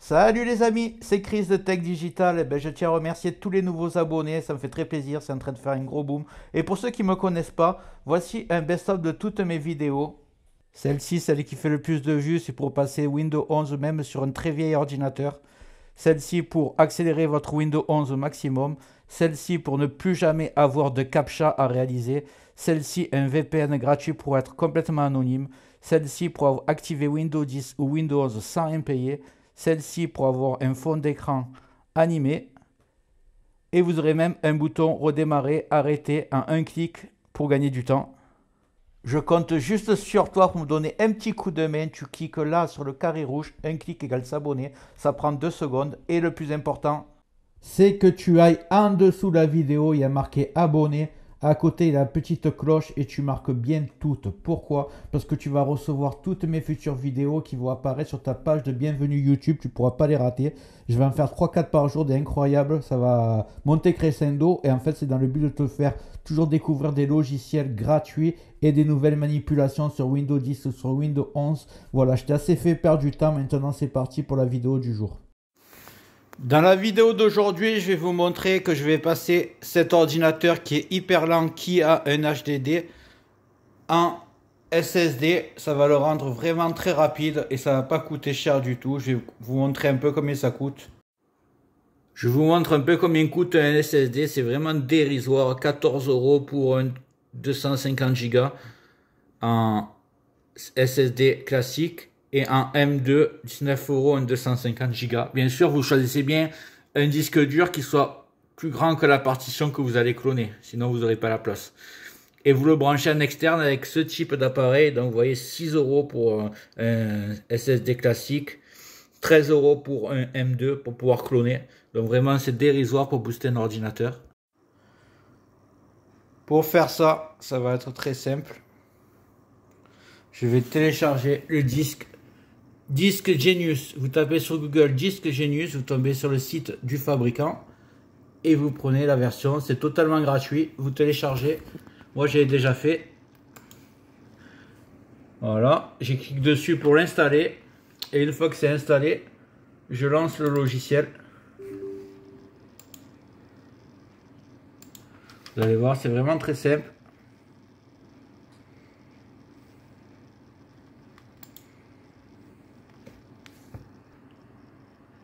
Salut les amis, c'est Chris de Tech Digital. Je tiens à remercier tous les nouveaux abonnés, ça me fait très plaisir, c'est en train de faire un gros boom. Et pour ceux qui ne me connaissent pas, voici un best-of de toutes mes vidéos. Celle-ci, celle qui fait le plus de vues, c'est pour passer Windows 11 même sur un très vieil ordinateur. Celle-ci pour accélérer votre Windows 11 au maximum. Celle-ci pour ne plus jamais avoir de CAPTCHA à réaliser. Celle-ci un VPN gratuit pour être complètement anonyme. Celle-ci pour activer Windows 10 ou Windows 11 sans rien payer. Celle-ci pour avoir un fond d'écran animé. Et vous aurez même un bouton redémarrer, arrêter en un clic pour gagner du temps. Je compte juste sur toi pour me donner un petit coup de main. Tu cliques là sur le carré rouge, un clic égale s'abonner. Ça prend 2 secondes. Et le plus important, c'est que tu ailles en dessous de la vidéo, il y a marqué abonner. À côté, il y a la petite cloche et tu marques bien toutes. Pourquoi? Parce que tu vas recevoir toutes mes futures vidéos qui vont apparaître sur ta page de bienvenue YouTube. Tu ne pourras pas les rater. Je vais en faire 3-4 par jour, des incroyables. Ça va monter crescendo. Et en fait, c'est dans le but de te faire toujours découvrir des logiciels gratuits et des nouvelles manipulations sur Windows 10 ou sur Windows 11. Voilà, je t'ai assez fait perdre du temps. Maintenant, c'est parti pour la vidéo du jour. Dans la vidéo d'aujourd'hui, je vais vous montrer que je vais passer cet ordinateur qui est hyper lent, qui a un HDD en SSD. Ça va le rendre vraiment très rapide et ça ne va pas coûter cher du tout. Je vais vous montrer un peu combien ça coûte. Je vous montre un peu combien coûte un SSD. C'est vraiment dérisoire. 14 € pour un 250 Go en SSD classique. Et en M2, 19 € en 250 Go. Bien sûr, vous choisissez bien un disque dur qui soit plus grand que la partition que vous allez cloner. Sinon, vous n'aurez pas la place. Et vous le branchez en externe avec ce type d'appareil. Donc, vous voyez, 6 € pour un SSD classique. 13 € pour un M2 pour pouvoir cloner. Donc, vraiment, c'est dérisoire pour booster un ordinateur. Pour faire ça, ça va être très simple. Je vais télécharger le disque Genius. Vous tapez sur Google disque Genius, vous tombez sur le site du fabricant et vous prenez la version. C'est totalement gratuit. Vous téléchargez. Moi, j'ai déjà fait. Voilà. J'ai cliqué dessus pour l'installer. Et une fois que c'est installé, je lance le logiciel. Vous allez voir, c'est vraiment très simple.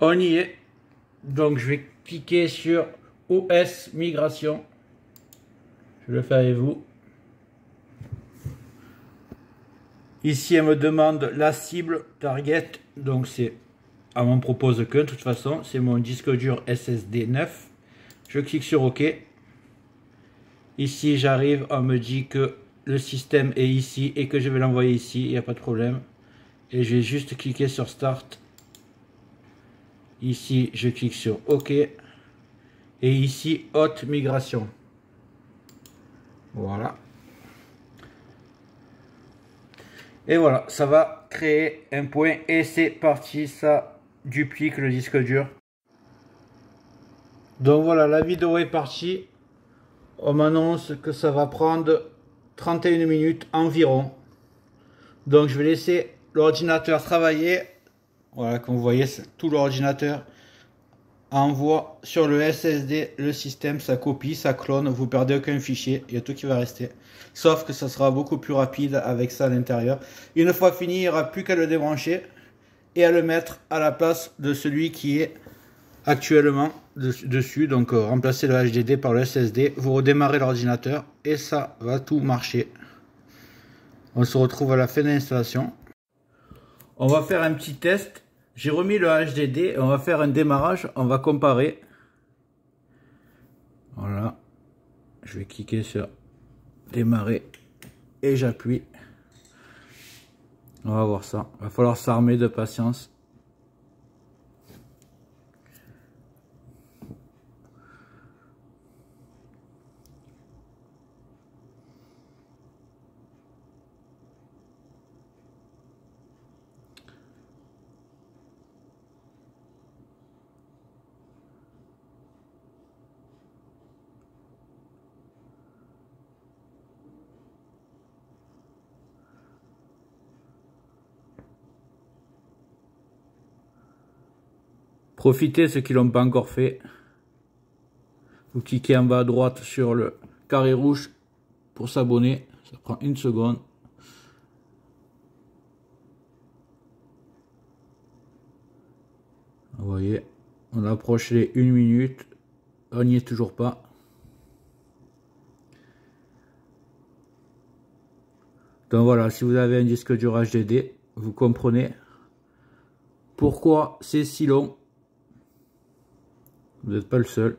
On y est. Donc, je vais cliquer sur OS Migration. Je le fais avec vous. Ici, elle me demande la cible target. Donc, elle m'en propose que, de toute façon, c'est mon disque dur SSD 9. Je clique sur OK. Ici, j'arrive, on me dit que le système est ici et que je vais l'envoyer ici. Il n'y a pas de problème. Et je vais juste cliquer sur Start. Ici, je clique sur OK. Et ici, Haute Migration. Voilà. Et voilà, ça va créer un point. Et c'est parti, ça duplique le disque dur. Donc voilà, la vidéo est partie. On m'annonce que ça va prendre 31 minutes environ. Donc je vais laisser l'ordinateur travailler. Voilà, comme vous voyez, tout l'ordinateur envoie sur le SSD le système, ça copie, ça clone, vous perdez aucun fichier, il y a tout qui va rester. Sauf que ça sera beaucoup plus rapide avec ça à l'intérieur. Une fois fini, il n'y aura plus qu'à le débrancher et à le mettre à la place de celui qui est actuellement dessus. Donc remplacer le HDD par le SSD, vous redémarrez l'ordinateur et ça va tout marcher. On se retrouve à la fin de l'installation. On va faire un petit test. J'ai remis le HDD et on va faire un démarrage. On va comparer. Voilà. Je vais cliquer sur démarrer et j'appuie. On va voir ça. Il va falloir s'armer de patience. Profitez ceux qui l'ont pas encore fait. Vous cliquez en bas à droite sur le carré rouge pour s'abonner. Ça prend 1 seconde. Vous voyez, on approche les 1 minute. On n'y est toujours pas. Donc voilà, si vous avez un disque dur HDD, vous comprenez pourquoi c'est si long. Vous n'êtes pas le seul.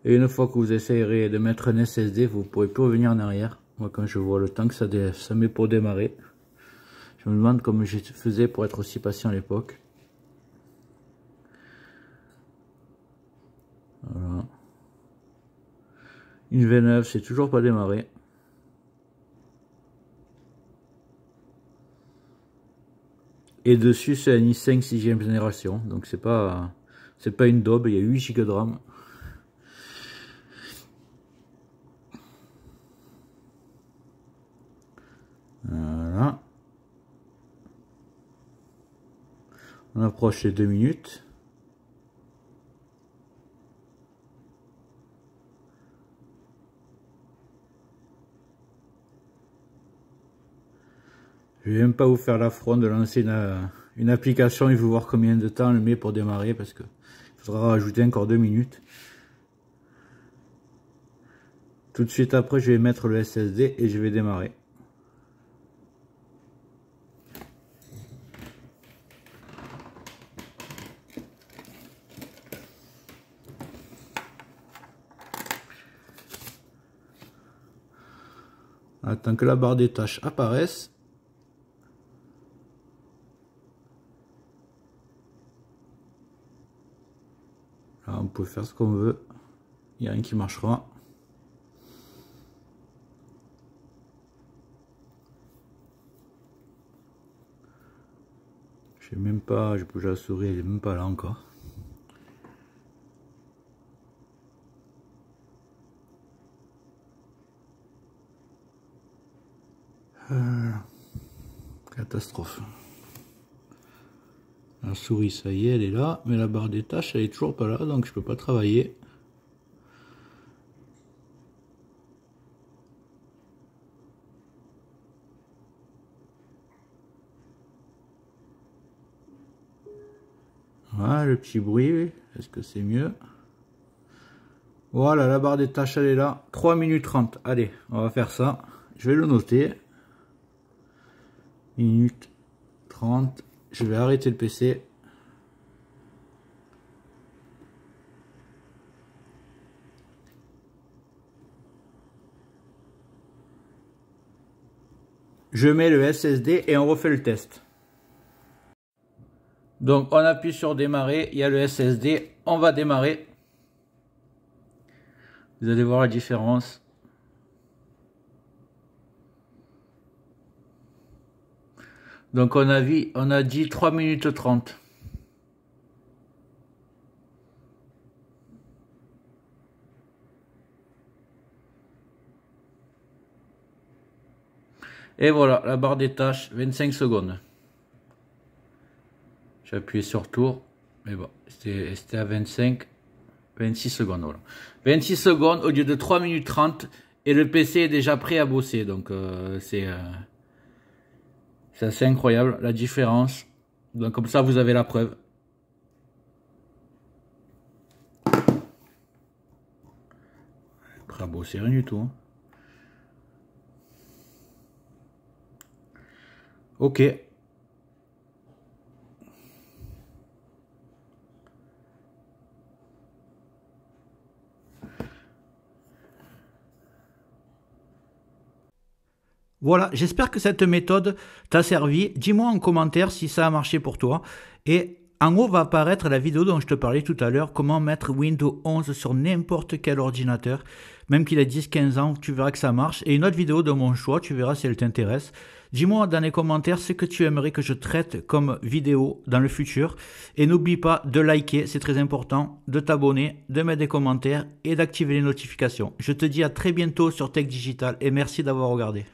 Et une fois que vous essayerez de mettre un SSD, vous ne pourrez plus revenir en arrière. Moi, quand je vois le temps que ça met pour démarrer, je me demande comment je faisais pour être aussi patient à l'époque. Voilà. Une V9, c'est toujours pas démarré. Et dessus, c'est un i5 6ème génération. Donc c'est pas une daube, il y a 8 Go de RAM. Voilà. On approche les 2 minutes. Je vais même pas vous faire l'affront de lancer une application et vous voir combien de temps elle met pour démarrer parce que il faudra rajouter encore 2 minutes. Tout de suite après, je vais mettre le SSD et je vais démarrer. Attends que la barre des tâches apparaisse. Là, on peut faire ce qu'on veut. Il n'y a rien qui marchera. Je sais même pas, je bouge la souris, elle est même pas là encore. Catastrophe. La souris, ça y est, elle est là, mais la barre des tâches, elle est toujours pas là, donc je peux pas travailler. Voilà, le petit bruit, est-ce que c'est mieux? Voilà, la barre des tâches, elle est là. 3 minutes 30. Allez, on va faire ça. Je vais le noter. Minute 30. Je vais arrêter le PC. Je mets le SSD et on refait le test. Donc on appuie sur démarrer, il y a le SSD, on va démarrer. Vous allez voir la différence. Donc on a dit 3 minutes 30. Et voilà, la barre des tâches, 25 secondes. J'ai appuyé sur tour, mais bon, c'était à 26 secondes. Voilà. 26 secondes au lieu de 3 minutes 30 et le PC est déjà prêt à bosser. Donc c'est assez incroyable la différence. Donc comme ça vous avez la preuve. Prêt à bosser, rien du tout. Hein. Ok. Voilà, j'espère que cette méthode t'a servi. Dis-moi en commentaire si ça a marché pour toi. Et en haut va apparaître la vidéo dont je te parlais tout à l'heure, comment mettre Windows 11 sur n'importe quel ordinateur. Même qu'il ait 10-15 ans, tu verras que ça marche. Et une autre vidéo de mon choix, tu verras si elle t'intéresse. Dis-moi dans les commentaires ce que tu aimerais que je traite comme vidéo dans le futur. Et n'oublie pas de liker, c'est très important, de t'abonner, de mettre des commentaires et d'activer les notifications. Je te dis à très bientôt sur Tech Digital et merci d'avoir regardé.